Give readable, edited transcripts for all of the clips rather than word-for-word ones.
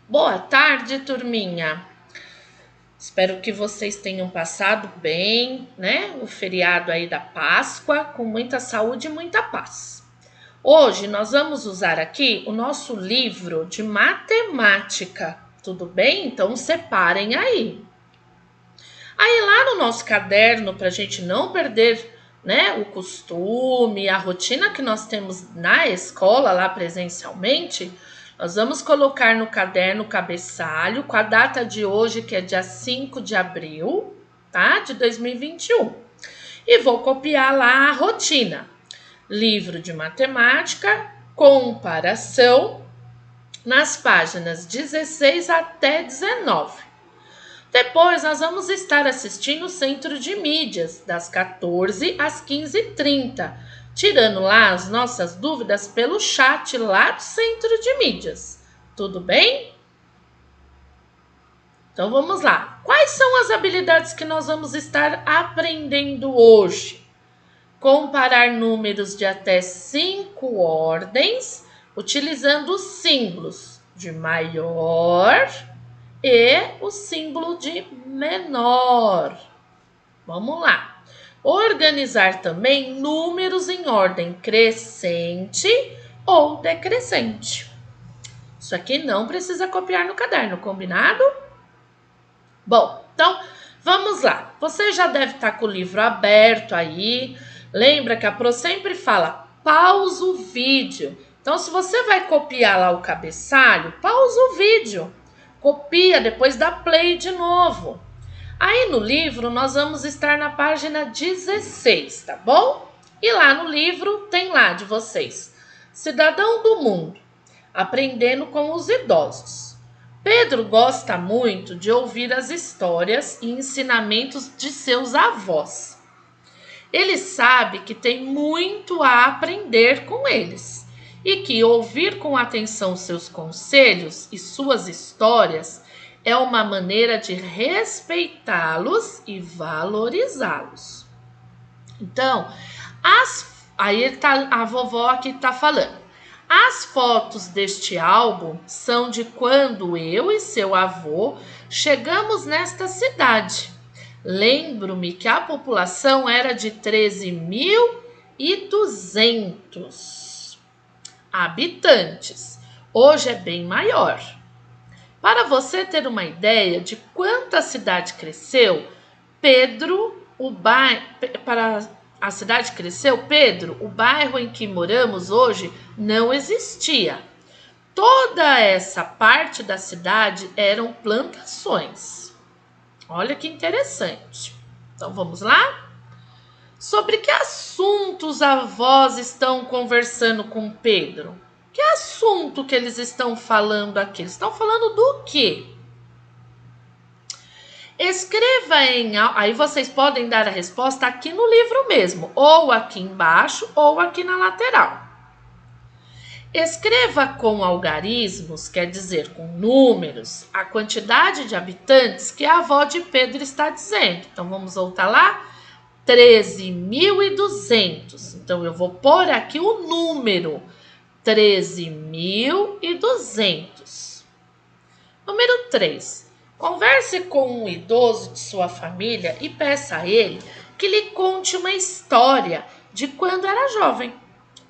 Boa tarde, turminha. Espero que vocês tenham passado bem, né? O feriado aí da Páscoa, com muita saúde e muita paz. Hoje nós vamos usar aqui o nosso livro de matemática, tudo bem? Então separem aí. Aí lá no nosso caderno, para a gente não perder, né, o costume, a rotina que nós temos na escola, lá presencialmente, nós vamos colocar no caderno o cabeçalho com a data de hoje, que é dia 5 de abril, tá? De 2021. E vou copiar lá a rotina. Livro de matemática, comparação, nas páginas 16 até 19. Depois nós vamos estar assistindo o Centro de Mídias, das 14 às 15h30, tirando lá as nossas dúvidas pelo chat lá do Centro de Mídias. Tudo bem? Então vamos lá. Quais são as habilidades que nós vamos estar aprendendo hoje? Comparar números de até 5 ordens, utilizando os símbolos de maior e o símbolo de menor. Vamos lá. Organizar também números em ordem crescente ou decrescente. Isso aqui não precisa copiar no caderno, combinado? Bom, então vamos lá. Você já deve estar com o livro aberto aí. Lembra que a Pro sempre fala, pausa o vídeo. Então, se você vai copiar lá o cabeçalho, pausa o vídeo. Copia, depois dá play de novo. Aí no livro nós vamos estar na página 16, tá bom? E lá no livro tem lá de vocês, Cidadão do Mundo, aprendendo com os idosos. Pedro gosta muito de ouvir as histórias e ensinamentos de seus avós. Ele sabe que tem muito a aprender com eles e que ouvir com atenção seus conselhos e suas histórias é uma maneira de respeitá-los e valorizá-los. Então, a vovó aqui está falando. As fotos deste álbum são de quando eu e seu avô chegamos nesta cidade. Lembro-me que a população era de 13.200 habitantes. Hoje é bem maior. Para você ter uma ideia de quanto a cidade cresceu, para a cidade cresceu, Pedro, o bairro em que moramos hoje não existia. Toda essa parte da cidade eram plantações. Olha que interessante. Então vamos lá? Sobre que assuntos os avós estão conversando com Pedro? Que assunto que eles estão falando aqui? Eles estão falando do quê? Escreva aí vocês podem dar a resposta aqui no livro mesmo, ou aqui embaixo, ou aqui na lateral. Escreva com algarismos, quer dizer, com números, a quantidade de habitantes que a avó de Pedro está dizendo. Então, vamos voltar lá. 13.200. Então, eu vou pôr aqui o número. 13.200. Número 3. Converse com um idoso de sua família e peça a ele que lhe conte uma história de quando era jovem.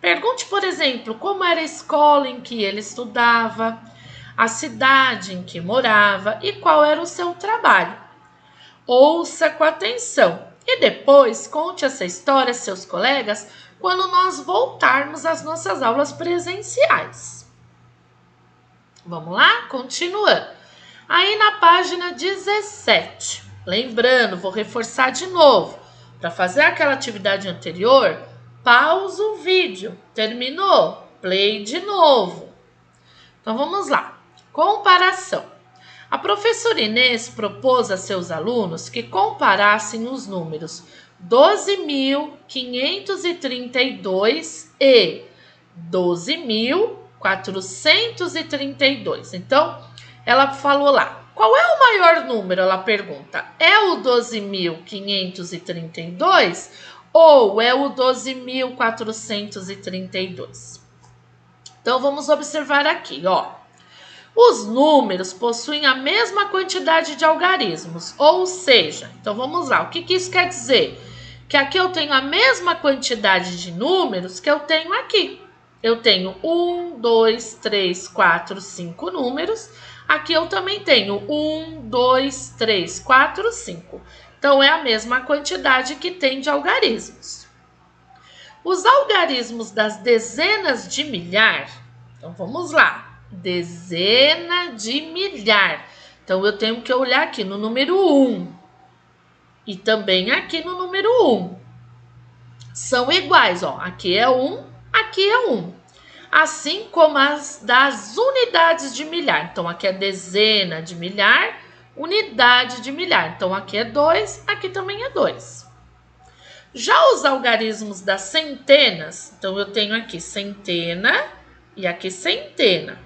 Pergunte, por exemplo, como era a escola em que ele estudava, a cidade em que morava e qual era o seu trabalho. Ouça com atenção e depois conte essa história a seus colegas quando nós voltarmos às nossas aulas presenciais. Vamos lá? Continuando. Aí na página 17, lembrando, vou reforçar de novo, para fazer aquela atividade anterior, pausa o vídeo. Terminou? Play de novo. Então vamos lá. Comparação. A professora Inês propôs a seus alunos que comparassem os números 12.532 e 12.432. Então, ela falou lá, qual é o maior número? Ela pergunta, é o 12.532 ou é o 12.432? Então, vamos observar aqui, ó. Os números possuem a mesma quantidade de algarismos, ou seja, então vamos lá, o que isso quer dizer? Que aqui eu tenho a mesma quantidade de números que eu tenho aqui. Eu tenho 1, 2, 3, 4, 5 números. Aqui eu também tenho 1, 2, 3, 4, 5. Então, é a mesma quantidade que tem de algarismos. Os algarismos das dezenas de milhar, então vamos lá, dezena de milhar. Então, eu tenho que olhar aqui no número 1 e também aqui no número 1. São iguais, ó, aqui é 1, aqui é 1. Assim como as das unidades de milhar. Então, aqui é dezena de milhar, unidade de milhar. Então, aqui é 2, aqui também é 2. Já os algarismos das centenas, então eu tenho aqui centena e aqui centena.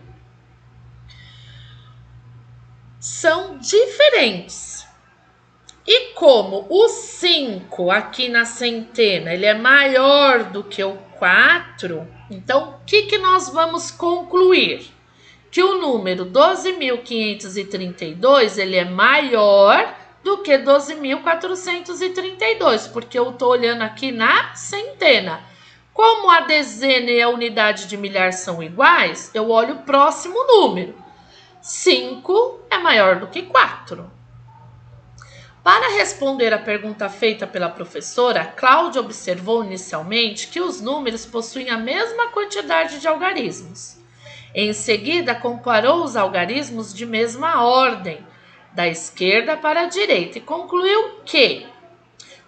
São diferentes. E como o 5 aqui na centena, ele é maior do que o 4, então o que nós vamos concluir? Que o número 12.532, ele é maior do que 12.432, porque eu estou olhando aqui na centena. Como a dezena e a unidade de milhar são iguais, eu olho o próximo número. 5 é maior do que 4. Para responder à pergunta feita pela professora, Cláudia observou inicialmente que os números possuem a mesma quantidade de algarismos. Em seguida, comparou os algarismos de mesma ordem, da esquerda para a direita, e concluiu que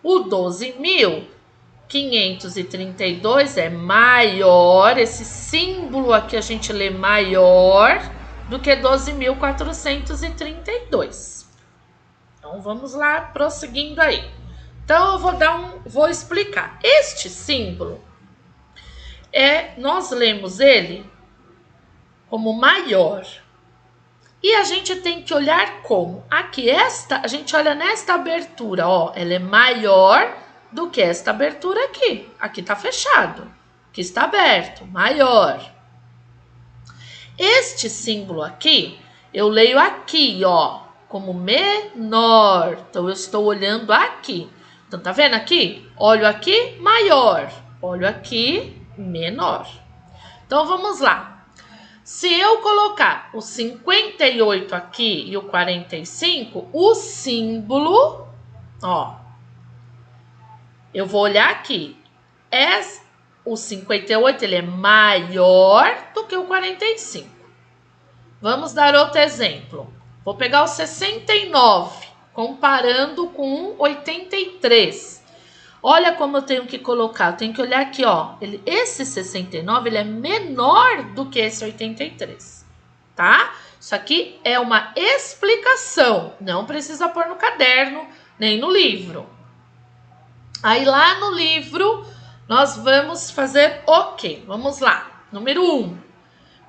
o 12.532 é maior, esse símbolo aqui a gente lê maior, do que 12.432. Então, vamos lá, prosseguindo aí. Então, eu vou explicar. Este símbolo, nós lemos ele como maior. E a gente tem que olhar como? Aqui, a gente olha nesta abertura, ó, ela é maior do que esta abertura aqui. Aqui tá fechado, aqui está aberto, maior. Este símbolo aqui, eu leio aqui, ó, como menor. Então, eu estou olhando aqui. Então, tá vendo aqui? Olho aqui, maior. Olho aqui, menor. Então, vamos lá. Se eu colocar o 58 aqui e o 45, o símbolo, ó, eu vou olhar aqui. O 58, ele é maior do que o 45. Vamos dar outro exemplo. Vou pegar o 69, comparando com 83. Olha como eu tenho que colocar. Eu tenho que olhar aqui, ó. Esse 69, ele é menor do que esse 83, tá? Isso aqui é uma explicação. Não precisa pôr no caderno, nem no livro. Aí, lá no livro, nós vamos fazer o quê? Vamos lá. Número 1.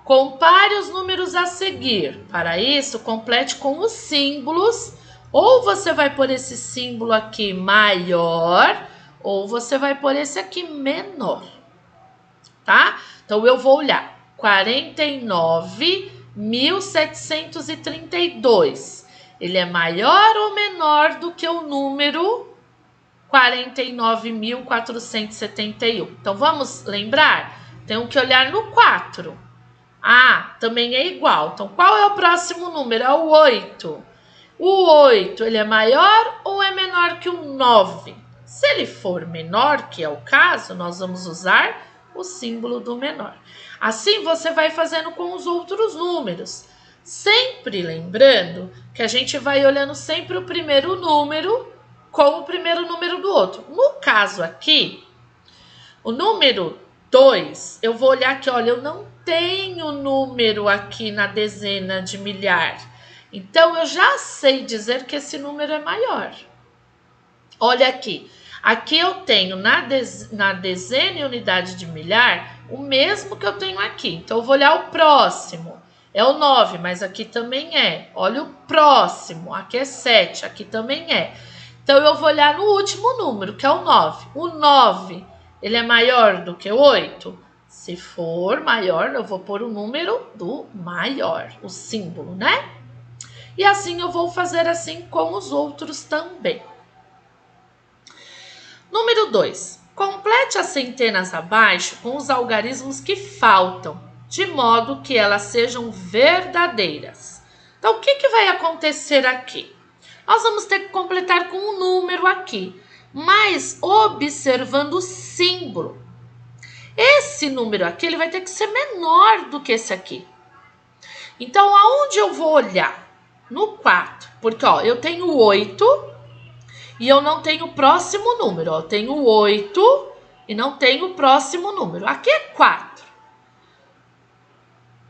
Compare os números a seguir. Para isso, complete com os símbolos. Ou você vai pôr esse símbolo aqui maior, ou você vai pôr esse aqui menor, tá? Então, eu vou olhar 49.732. Ele é maior ou menor do que o número 49.471? Então, vamos lembrar? Tenho que olhar no 4. Ah, também é igual. Então, qual é o próximo número? É o 8. O 8, ele é maior ou é menor que o 9? Se ele for menor, que é o caso, nós vamos usar o símbolo do menor. Assim, você vai fazendo com os outros números. Sempre lembrando que a gente vai olhando sempre o primeiro número com o primeiro número do outro. No caso aqui, o número 2, eu vou olhar aqui, olha, eu não tenho número aqui na dezena de milhar. Então, eu já sei dizer que esse número é maior. Olha aqui. Aqui eu tenho na dezena e unidade de milhar o mesmo que eu tenho aqui. Então, eu vou olhar o próximo. É o 9, mas aqui também é. Olha o próximo. Aqui é 7, aqui também é. Então, eu vou olhar no último número, que é o 9. O 9, ele é maior do que o 8? Se for maior, eu vou pôr o número do maior, o símbolo, né? E assim eu vou fazer assim com os outros também. Número 2. Complete as centenas abaixo com os algarismos que faltam, de modo que elas sejam verdadeiras. Então, o que vai acontecer aqui? Nós vamos ter que completar com um número aqui, mas observando o símbolo. Esse número aqui ele vai ter que ser menor do que esse aqui. Então, aonde eu vou olhar? No 4, porque ó, eu tenho 8 e eu não tenho o próximo número. Ó, eu tenho 8 e não tenho o próximo número. Aqui é 4.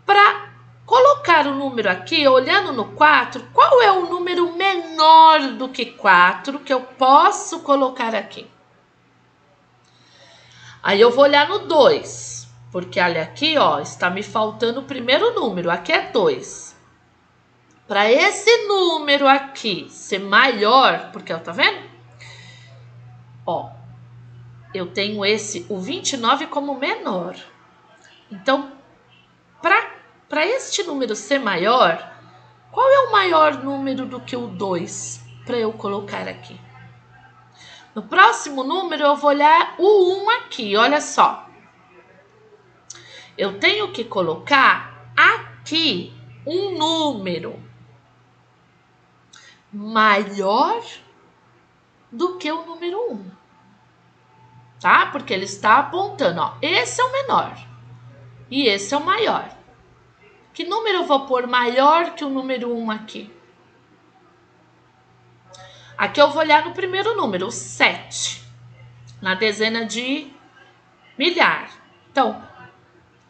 Para colocar o número aqui, olhando no 4, qual é o número menor do que 4 que eu posso colocar aqui? Aí eu vou olhar no 2, porque olha aqui, ó, está me faltando o primeiro número, aqui é 2. Para esse número aqui ser maior, porque ó, tá vendo? Ó, eu tenho o 29 como menor. Então, para este número ser maior, qual é o maior número do que o 2 para eu colocar aqui? No próximo número, eu vou olhar o 1 aqui, olha só. Eu tenho que colocar aqui um número maior do que o número 1. Tá? Porque ele está apontando, ó, esse é o menor e esse é o maior. Que número eu vou pôr maior que o número 1 aqui? Aqui eu vou olhar no primeiro número, o 7, na dezena de milhar. Então,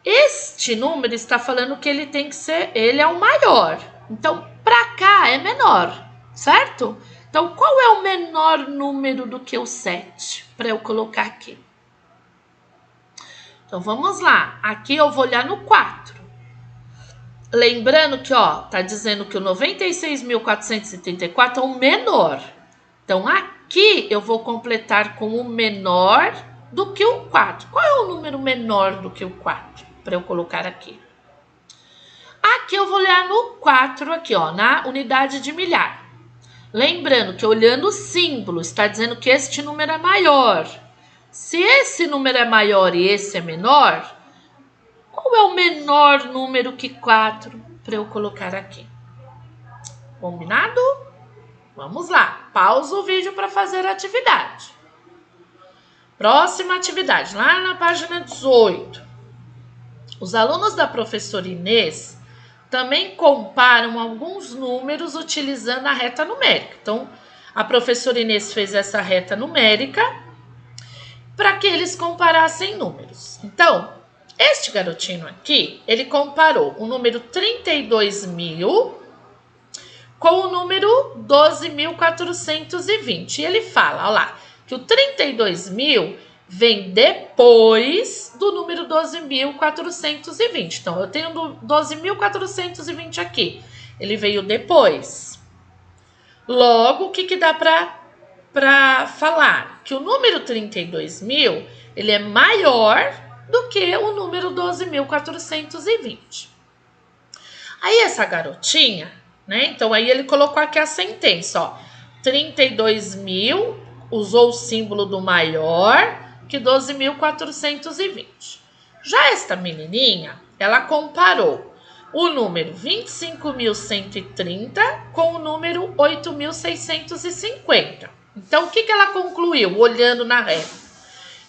este número está falando que ele tem que ser, ele é o maior. Então, para cá é menor, certo? Então, qual é o menor número do que o 7 para eu colocar aqui? Então, vamos lá. Aqui eu vou olhar no 4. Lembrando que, ó, tá dizendo que o 96.434 é o menor. Então, aqui eu vou completar com o menor do que o 4. Qual é o número menor do que o 4? Para eu colocar aqui. Aqui eu vou olhar no 4, aqui, ó, na unidade de milhar. Lembrando que olhando o símbolo, está dizendo que este número é maior. Se esse número é maior e esse é menor, qual é o menor número que 4 para eu colocar aqui? Combinado? Vamos lá, pausa o vídeo para fazer a atividade. Próxima atividade, lá na página 18. Os alunos da professora Inês também comparam alguns números utilizando a reta numérica. Então, a professora Inês fez essa reta numérica para que eles comparassem números. Então, este garotinho aqui, ele comparou o número 32.000 com o número 12.420. E ele fala, ó lá, que o 32.000 vem depois do número 12.420. Então, eu tenho 12.420 aqui. Ele veio depois. Logo, o que dá para falar? Que o número 32.000, ele é maior do que o número 12.420. Aí, essa garotinha, né? Então, aí ele colocou aqui a sentença, ó. 32.000 usou o símbolo do maior que 12.420. Já esta menininha, ela comparou o número 25.130 com o número 8.650. Então, o que ela concluiu olhando na reta?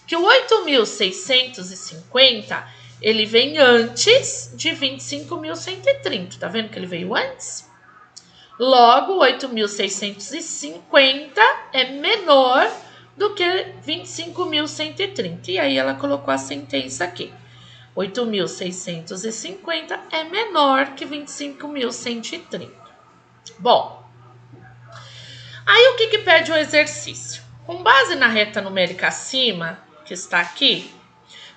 Que o 8.650, ele vem antes de 25.130. Tá vendo que ele veio antes? Logo, 8.650 é menor do que 25.130. E aí ela colocou a sentença aqui. 8.650 é menor que 25.130. Bom, aí o que pede o exercício? Com base na reta numérica acima, que está aqui,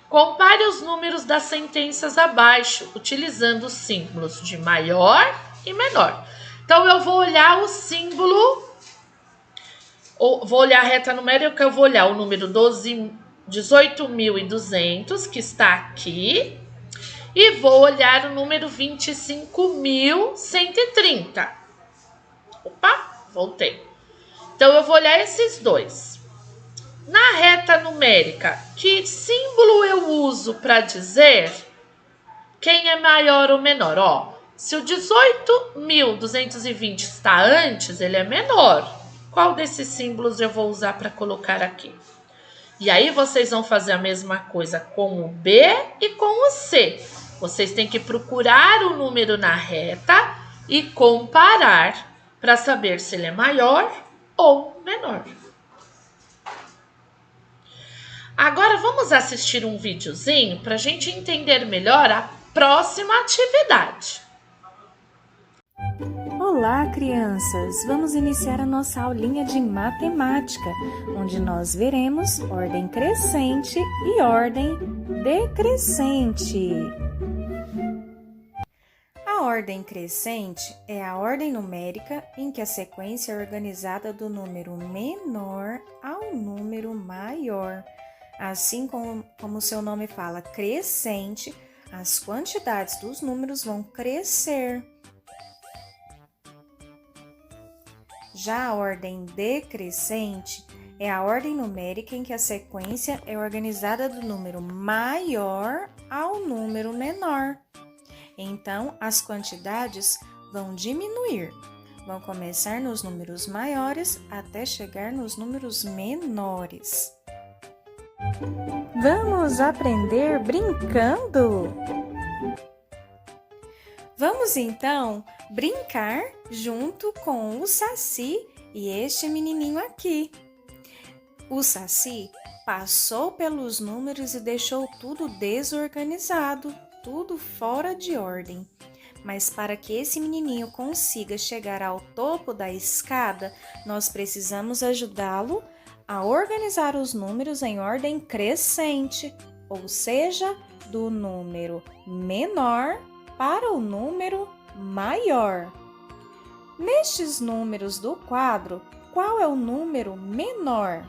compare os números das sentenças abaixo, utilizando os símbolos de maior e menor. Então, eu vou olhar o símbolo, vou olhar a reta numérica, eu vou olhar o número 12 18.200, que está aqui, e vou olhar o número 25.130. Opa, voltei. Então, eu vou olhar esses dois. Na reta numérica, que símbolo eu uso para dizer quem é maior ou menor? Ó, se o 18.220 está antes, ele é menor. Qual desses símbolos eu vou usar para colocar aqui? E aí vocês vão fazer a mesma coisa com o B e com o C. Vocês têm que procurar o número na reta e comparar para saber se ele é maior ou menor. Agora vamos assistir um videozinho para a gente entender melhor a próxima atividade. Olá, crianças! Vamos iniciar a nossa aulinha de matemática, onde nós veremos ordem crescente e ordem decrescente. A ordem crescente é a ordem numérica em que a sequência é organizada do número menor ao número maior. Assim como seu nome fala, crescente, as quantidades dos números vão crescer. Já a ordem decrescente é a ordem numérica em que a sequência é organizada do número maior ao número menor. Então, as quantidades vão diminuir. Vão começar nos números maiores até chegar nos números menores. Vamos aprender brincando? Vamos então brincar junto com o Saci e este menininho aqui. O Saci passou pelos números e deixou tudo desorganizado, tudo fora de ordem. Mas para que esse menininho consiga chegar ao topo da escada, nós precisamos ajudá-lo a organizar os números em ordem crescente, ou seja, do número menor para o número maior. Nestes números do quadro, qual é o número menor?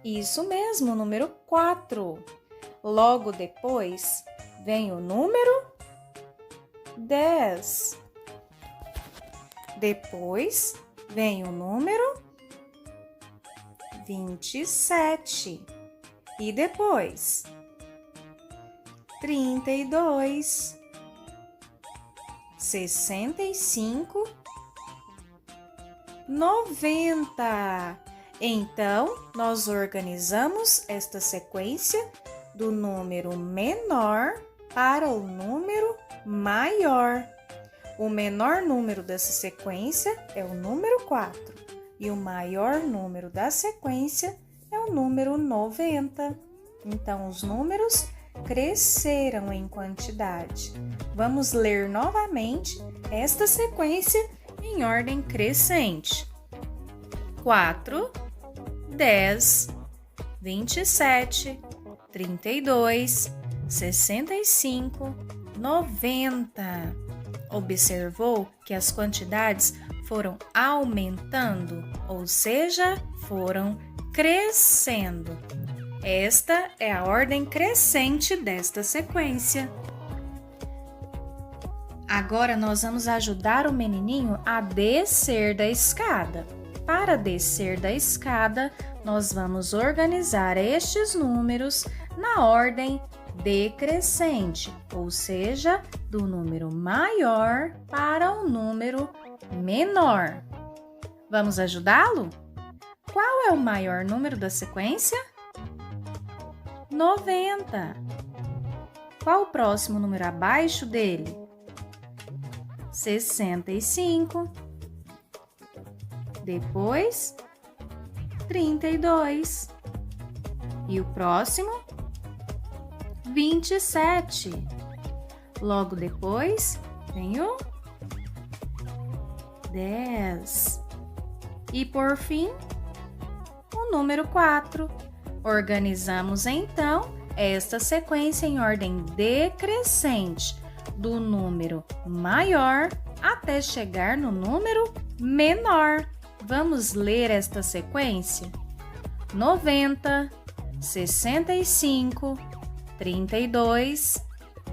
Isso mesmo, o número 4. Logo depois, vem o número 10. Depois, vem o número 27. E depois, 32, 65, 90. Então, nós organizamos esta sequência do número menor para o número maior. O menor número dessa sequência é o número 4 e o maior número da sequência é o número 90. Então, os números cresceram em quantidade. Vamos ler novamente esta sequência em ordem crescente. 4, 10, 27, 32, 65, 90. Observou que as quantidades foram aumentando, ou seja, foram crescendo. Esta é a ordem crescente desta sequência. Agora nós vamos ajudar o menininho a descer da escada. Para descer da escada, nós vamos organizar estes números na ordem decrescente, ou seja, do número maior para o número menor. Vamos ajudá-lo? Qual é o maior número da sequência? 90. Qual o próximo número abaixo dele? 65. Depois, 32. E o próximo? 27. Logo depois, vem o 10. E por fim, o número 4. Organizamos então esta sequência em ordem decrescente, do número maior até chegar no número menor. Vamos ler esta sequência? 90, 65, 32,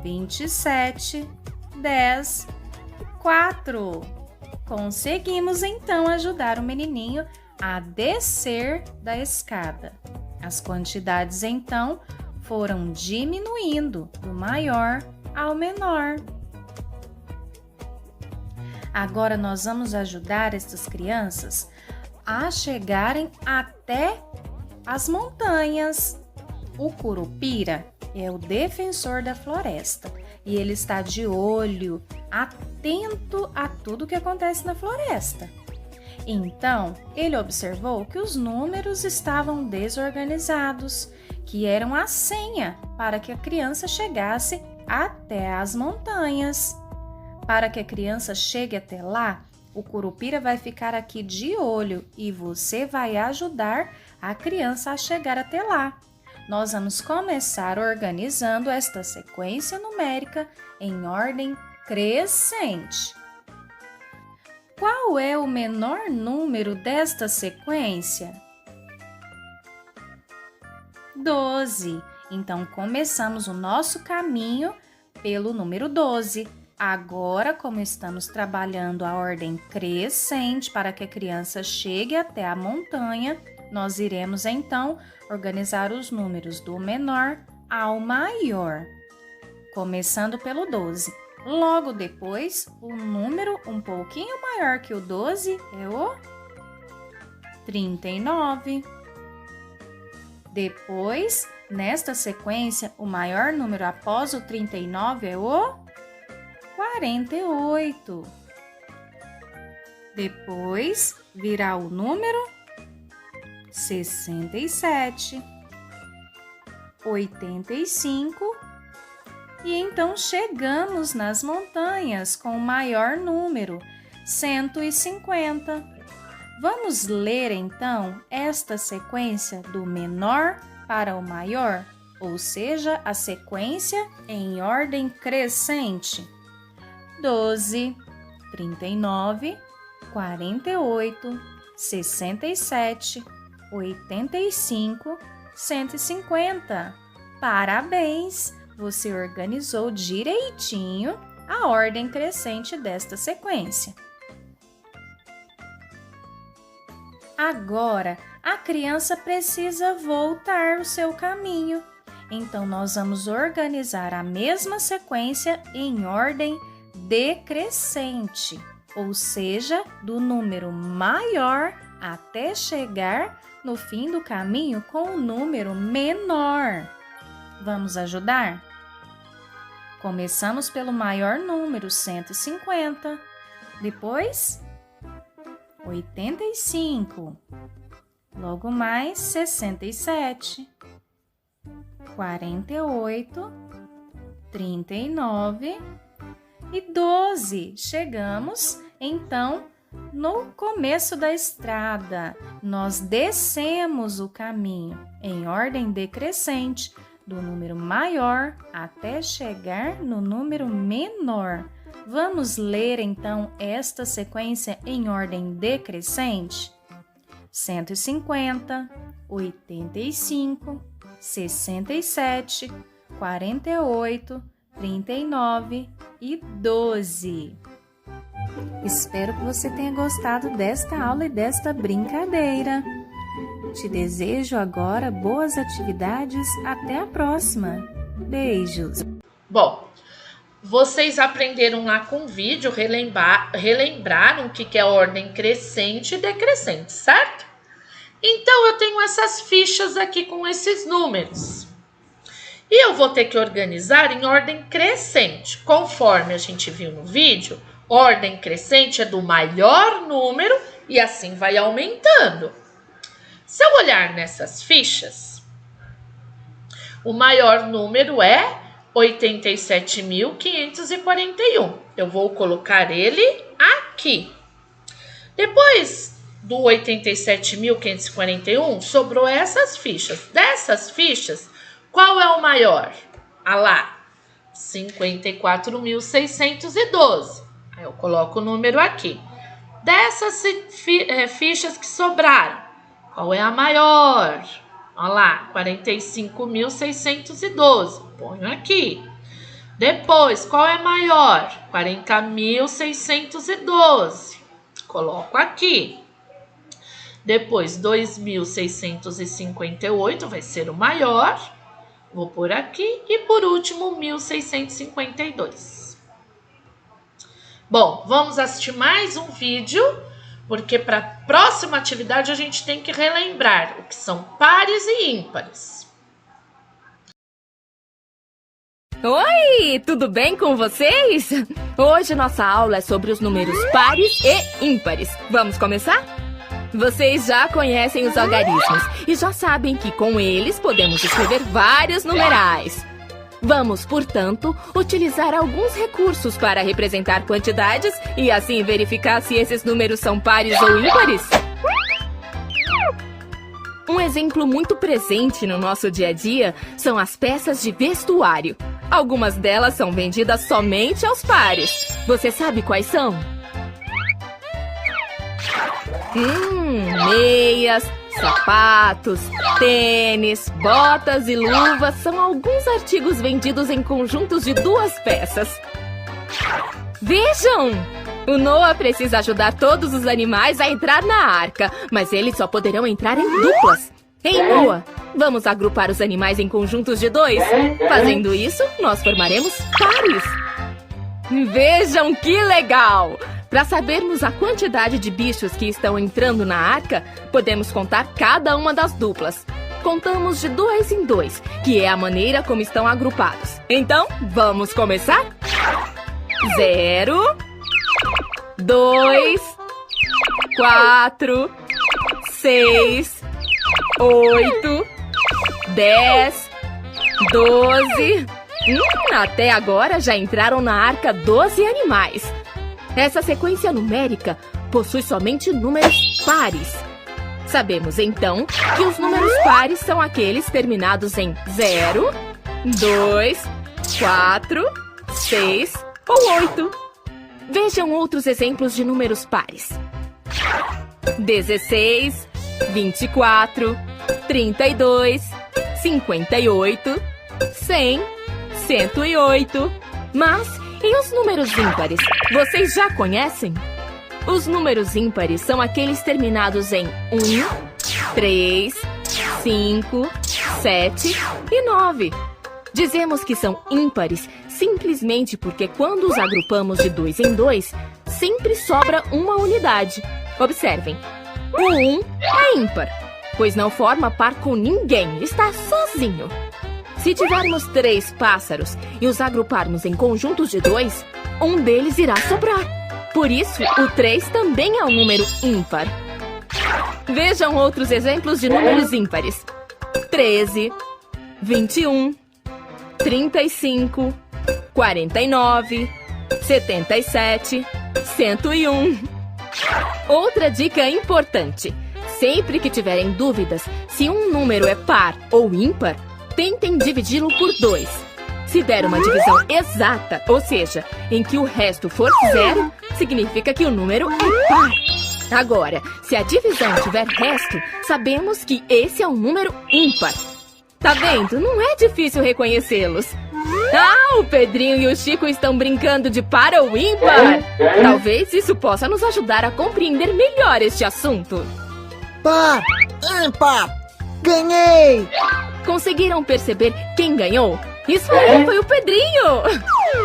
27, 10, 4. Conseguimos então ajudar o menininho a descer da escada. As quantidades então foram diminuindo do maior ao menor. Agora nós vamos ajudar estas crianças a chegarem até as montanhas. O Curupira é o defensor da floresta e ele está de olho, atento a tudo que acontece na floresta. Então, ele observou que os números estavam desorganizados, que eram a senha para que a criança chegasse até as montanhas. Para que a criança chegue até lá, o Curupira vai ficar aqui de olho e você vai ajudar a criança a chegar até lá. Nós vamos começar organizando esta sequência numérica em ordem crescente. Qual é o menor número desta sequência? 12. Então, começamos o nosso caminho pelo número 12. Agora, como estamos trabalhando a ordem crescente para que a criança chegue até a montanha, nós iremos então organizar os números do menor ao maior, começando pelo 12. Logo depois, o número um pouquinho maior que o 12 é o 39. Depois, nesta sequência, o maior número após o 39 é o 48. Depois, virá o número 67, 85 e então chegamos nas montanhas com o maior número, 150. Vamos ler então esta sequência do menor para o maior, ou seja, a sequência em ordem crescente. 12, 39, 48, 67, 85, 150. Parabéns! Você organizou direitinho a ordem crescente desta sequência. Agora, a criança precisa voltar o seu caminho. Então, nós vamos organizar a mesma sequência em ordem decrescente, ou seja, do número maior até chegar no fim do caminho com o número menor. Vamos ajudar? Começamos pelo maior número, 150. Depois, 85. Logo mais, 67. 48. 39. E 12. Chegamos, então, no começo da estrada. Nós descemos o caminho em ordem decrescente, do número maior até chegar no número menor. Vamos ler, então, esta sequência em ordem decrescente? 150, 85, 67, 48, 39 e 12. Espero que você tenha gostado desta aula e desta brincadeira. Te desejo agora boas atividades. Até a próxima. Beijos. Bom, vocês aprenderam lá com o vídeo, relembraram o que é ordem crescente e decrescente, certo? Então, eu tenho essas fichas aqui com esses números. E eu vou ter que organizar em ordem crescente. Conforme a gente viu no vídeo, ordem crescente é do maior número e assim vai aumentando. Se eu olhar nessas fichas, o maior número é 87.541. Eu vou colocar ele aqui. Depois do 87.541, sobrou essas fichas. Dessas fichas, qual é o maior? Ah lá, 54.612. Aí eu coloco o número aqui. Dessas fichas que sobraram, Qual é a maior? Olha lá, 45.612. Ponho aqui. Depois, qual é maior? 40.612. Coloco aqui. Depois, 2.658 vai ser o maior. Vou por aqui. E por último, 1.652. Bom, vamos assistir mais um vídeo, porque para a próxima atividade a gente tem que relembrar o que são pares e ímpares. Oi, tudo bem com vocês? Hoje nossa aula é sobre os números pares e ímpares. Vamos começar? Vocês já conhecem os algarismos e já sabem que com eles podemos escrever vários numerais. Vamos, portanto, utilizar alguns recursos para representar quantidades e assim verificar se esses números são pares ou ímpares. Um exemplo muito presente no nosso dia a dia são as peças de vestuário. Algumas delas são vendidas somente aos pares. Você sabe quais são? Meias, sapatos, tênis, botas e luvas são alguns artigos vendidos em conjuntos de 2 peças. Vejam! O Noah precisa ajudar todos os animais a entrar na arca, mas eles só poderão entrar em duplas. Ei, Noah, vamos agrupar os animais em conjuntos de 2? Fazendo isso, nós formaremos pares. Vejam que legal! Para sabermos a quantidade de bichos que estão entrando na arca, podemos contar cada uma das duplas. Contamos de 2 em 2, que é a maneira como estão agrupados. Então, vamos começar? 0, 2, 4, 6, 8, 10, 12... até agora já entraram na arca 12 animais. Essa sequência numérica possui somente números pares. Sabemos, então, que os números pares são aqueles terminados em 0, 2, 4, 6 ou 8. Vejam outros exemplos de números pares. 16, 24, 32, 58, 100, 108. Mas, e os números ímpares? Vocês já conhecem? Os números ímpares são aqueles terminados em 1, 3, 5, 7 e 9. Dizemos que são ímpares simplesmente porque quando os agrupamos de 2 em 2, sempre sobra uma unidade. Observem, o 1 é ímpar, pois não forma par com ninguém, está sozinho. Se tivermos 3 pássaros e os agruparmos em conjuntos de 2, um deles irá sobrar. Por isso, o 3 também é um número ímpar. Vejam outros exemplos de números ímpares. 13, 21, 35, 49, 77, 101. Outra dica importante. Sempre que tiverem dúvidas se um número é par ou ímpar, tentem dividi-lo por 2. Se der uma divisão exata, ou seja, em que o resto for 0, significa que o número é par. Agora, se a divisão tiver resto, sabemos que esse é um número ímpar. Tá vendo? Não é difícil reconhecê-los. Ah, o Pedrinho e o Chico estão brincando de par ou ímpar. Talvez isso possa nos ajudar a compreender melhor este assunto. Par, ímpar, ganhei! Conseguiram perceber quem ganhou? Isso aí foi o Pedrinho!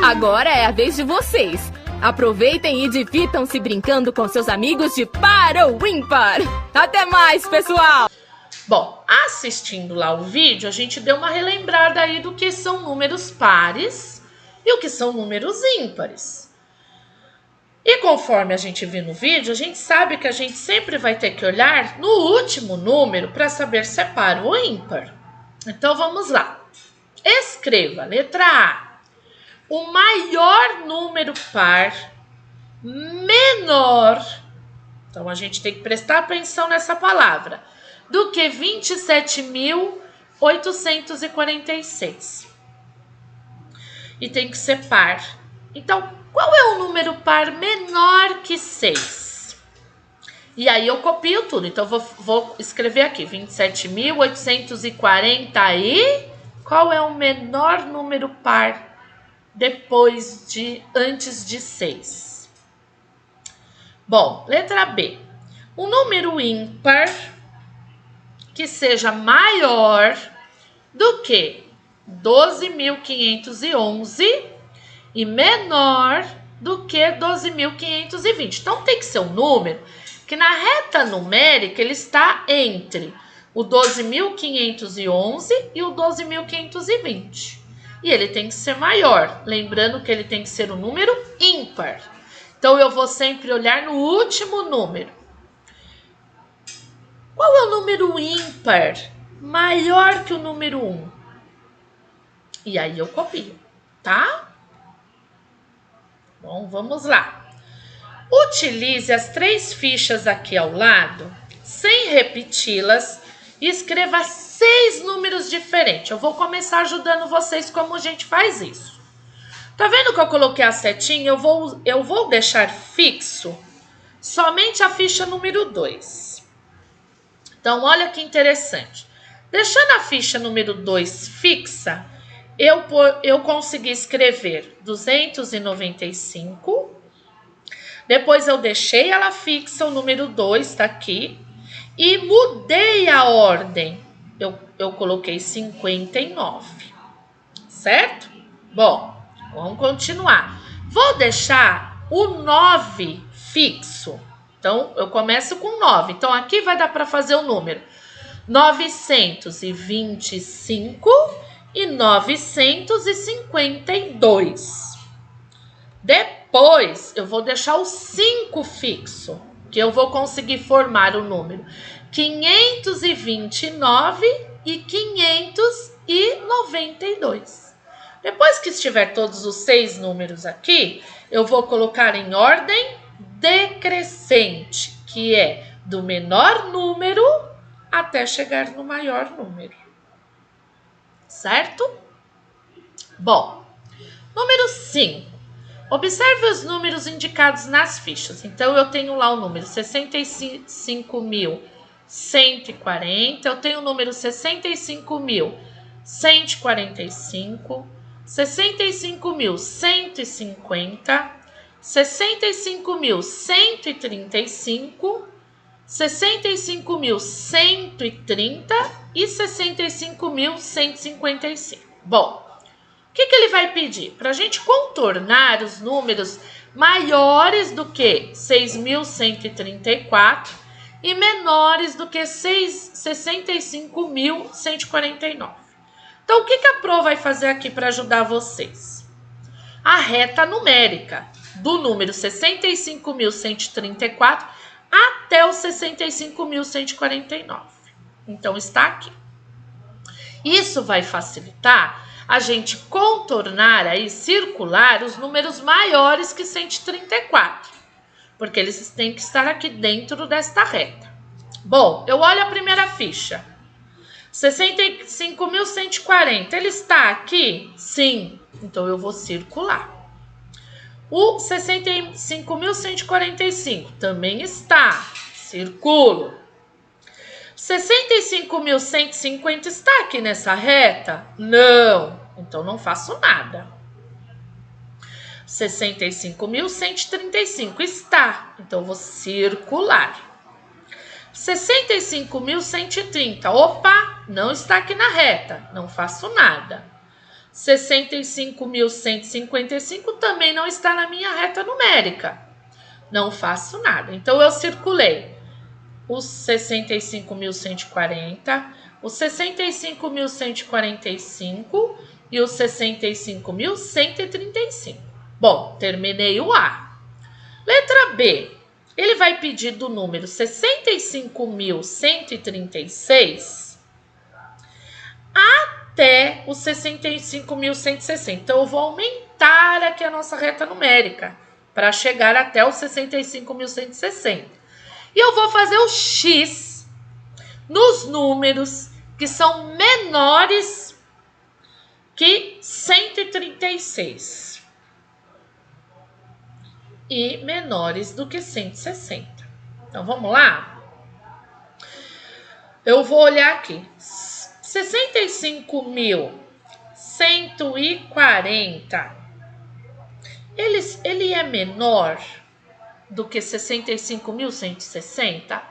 Agora é a vez de vocês. Aproveitem e divirtam-se brincando com seus amigos de par ou ímpar. Até mais, pessoal! Bom, assistindo lá o vídeo, a gente deu uma relembrada aí do que são números pares e o que são números ímpares. E conforme a gente viu no vídeo, a gente sabe que a gente sempre vai ter que olhar no último número para saber se é par ou ímpar. Então vamos lá. Escreva, letra A, o maior número par menor, então a gente tem que prestar atenção nessa palavra, do que 27.846. E tem que ser par. Então, qual é o número par menor que 6? E aí eu copio tudo. Então, vou escrever aqui, 27.840 e... Qual é o menor número par antes de 6? Bom, letra B. Um número ímpar que seja maior do que 12.511 e menor do que 12.520. Então, tem que ser um número que na reta numérica ele está entre o 12.511 e o 12.520. E ele tem que ser maior. Lembrando que ele tem que ser um número ímpar. Então, eu vou sempre olhar no último número. Qual é o número ímpar maior que o número 1? E aí eu copio, tá? Bom, vamos lá. Utilize as 3 fichas aqui ao lado, sem repeti-las, e escreva 6 números diferentes. Eu vou começar ajudando vocês como a gente faz isso. Tá vendo que eu coloquei a setinha? Eu vou deixar fixo somente a ficha número 2. Então, olha que interessante. Deixando a ficha número 2 fixa, eu consegui escrever 295. Depois eu deixei ela fixa, o número 2 está aqui. E mudei a ordem. Eu coloquei 59. Certo? Bom, vamos continuar. Vou deixar o 9 fixo. Então, eu começo com 9. Então, aqui vai dar para fazer o número 925 e 952. Depois, eu vou deixar o 5 fixo, que eu vou conseguir formar o número 529 e 592. Depois que estiver todos os 6 números aqui, eu vou colocar em ordem decrescente, que é do menor número até chegar no maior número. Certo? Bom, número 5. Observe os números indicados nas fichas. Então, eu tenho lá o número 65.140, eu tenho o número 65.145, 65.150, 65.135, 65.130 e 65.155. Bom, o que ele vai pedir? Para a gente contornar os números maiores do que 6.134 e menores do que 65.149. Então, o que a Pro vai fazer aqui para ajudar vocês? A reta numérica do número 65.134 até o 65.149. Então, está aqui. Isso vai facilitar a gente contornar aí, circular os números maiores que 134, porque eles têm que estar aqui dentro desta reta. Bom, eu olho a primeira ficha. 65.140, ele está aqui? Sim, então eu vou circular. O 65.145 também está, circulo. 65.150 está aqui nessa reta? Não, então não faço nada. 65.135 está, então vou circular. 65.130, opa, não está aqui na reta, não faço nada. 65.155 também não está na minha reta numérica, não faço nada. Então eu circulei os 65.140, os 65.145 e os 65.135. Bom, terminei o A. Letra B. Ele vai pedir do número 65.136 até os 65.160. Então, eu vou aumentar aqui a nossa reta numérica para chegar até os 65.160. E eu vou fazer o X nos números que são menores que 136 e menores do que 160. Então, vamos lá? Eu vou olhar aqui. 65.140. Ele é menor do que 65.160?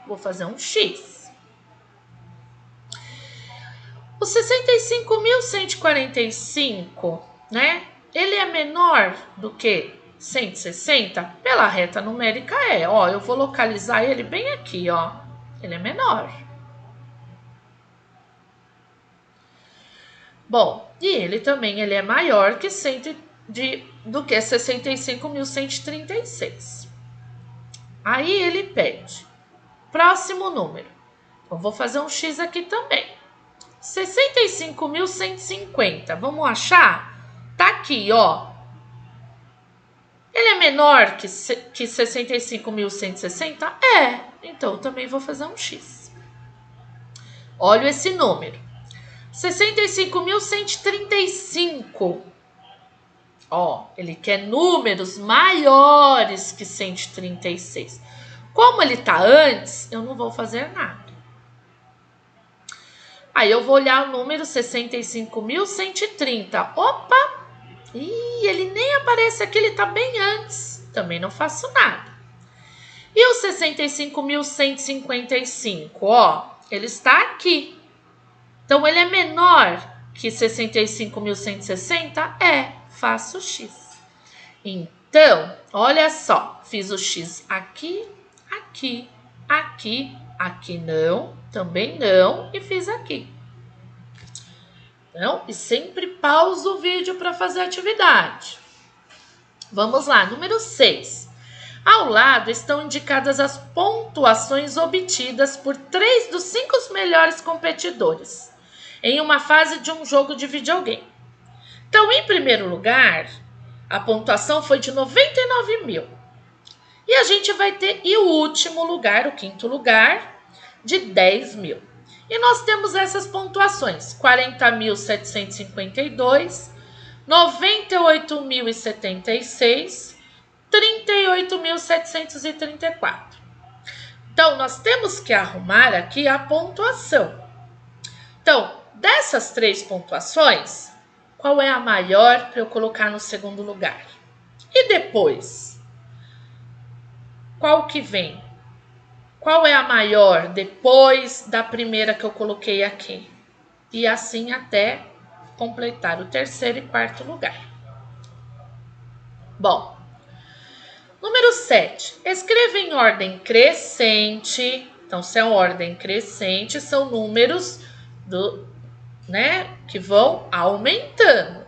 Vou fazer um X. O 65.145, né? Ele é menor do que 160? Pela reta numérica ó. Eu vou localizar ele bem aqui, ó. Ele é menor. Bom, e ele também é maior que do que 65.136. Aí ele pede próximo número. Então, vou fazer um X aqui também. 65.150. Vamos achar? Tá aqui, ó. Ele é menor que 65.160? Então, também vou fazer um X. Olha esse número. 65.135. Ó, ele quer números maiores que 136. Como ele tá antes, eu não vou fazer nada. Aí eu vou olhar o número 65.130. Opa! Ih, ele nem aparece aqui, ele tá bem antes. Também não faço nada. E o 65.155, ó, ele está aqui. Então, ele é menor que 65.160? Faço X. Então, olha só, fiz o X aqui, aqui, aqui, aqui não, também não, e fiz aqui. Então, e sempre pauso o vídeo para fazer a atividade. Vamos lá, número 6. Ao lado estão indicadas as pontuações obtidas por 3 dos 5 melhores competidores em uma fase de um jogo de videogame. Então, em primeiro lugar, a pontuação foi de 99.000. E a gente vai ter, e o último lugar, o quinto lugar, de 10.000. E nós temos essas pontuações: 40.752, 98.076, 38.734. Então, nós temos que arrumar aqui a pontuação. Então, dessas 3 pontuações, qual é a maior para eu colocar no segundo lugar? E depois, qual que vem? Qual é a maior depois da primeira que eu coloquei aqui? E assim até completar o terceiro e quarto lugar. Bom, número 7. Escreva em ordem crescente. Então, se é ordem crescente, são números que vão aumentando.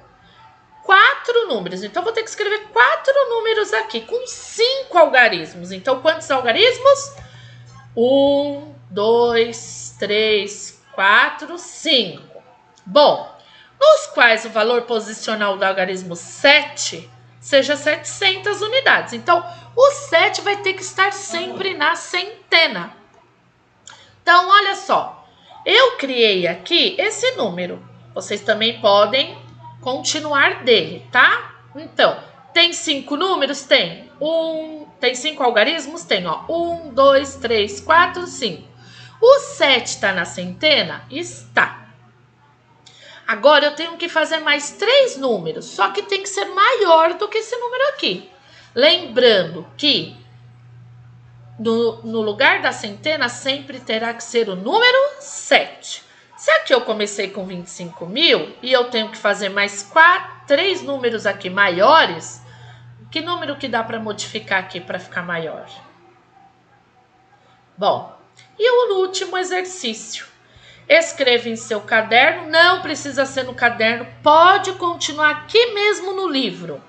4 números. Então, vou ter que escrever 4 números aqui, com 5 algarismos. Então, quantos algarismos? 1, 2, 3, 4, 5. Bom, nos quais o valor posicional do algarismo 7 seja 700 unidades. Então, o 7 vai ter que estar sempre na centena. Então, olha só. Eu criei aqui esse número. Vocês também podem continuar dele, tá? Então, tem 5 números? Tem. Tem 5 algarismos? Tem, ó. 1, 2, 3, 4, 5. O 7 está na centena? Está. Agora, eu tenho que fazer mais 3 números, só que tem que ser maior do que esse número aqui. Lembrando que no lugar da centena sempre terá que ser o número 7. Se aqui eu comecei com 25.000 e eu tenho que fazer mais 3 números aqui maiores, que número que dá para modificar aqui para ficar maior? Bom, e o último exercício. Escreva em seu caderno, não precisa ser no caderno, pode continuar aqui mesmo no livro.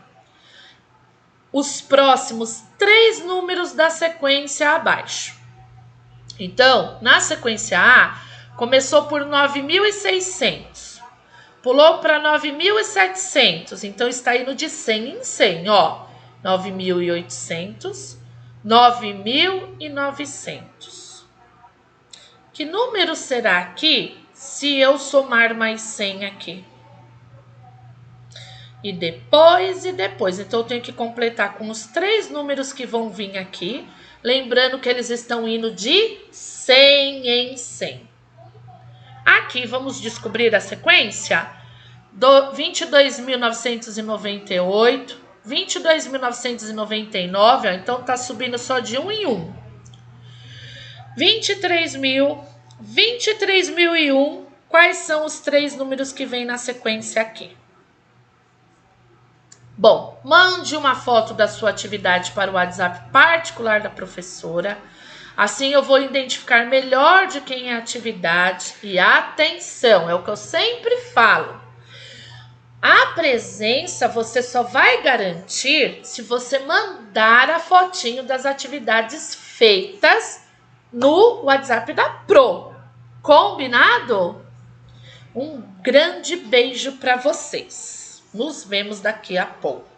Os próximos 3 números da sequência abaixo. Então, na sequência A, começou por 9.600. Pulou para 9.700. Então, está indo de 100 em 100, ó. 9.800, 9.900. Que número será aqui se eu somar mais 100 aqui? e depois e depois. Então, eu tenho que completar com os 3 números que vão vir aqui. Lembrando que eles estão indo de 100 em 100. Aqui, vamos descobrir a sequência. 22.998, 22.999, então tá subindo só de 1 em 1. 23.001, quais são os 3 números que vêm na sequência aqui? Bom, mande uma foto da sua atividade para o WhatsApp particular da professora. Assim eu vou identificar melhor de quem é a atividade. E atenção, é o que eu sempre falo. A presença você só vai garantir se você mandar a fotinho das atividades feitas no WhatsApp da Pro. Combinado? Um grande beijo para vocês. Nos vemos daqui a pouco.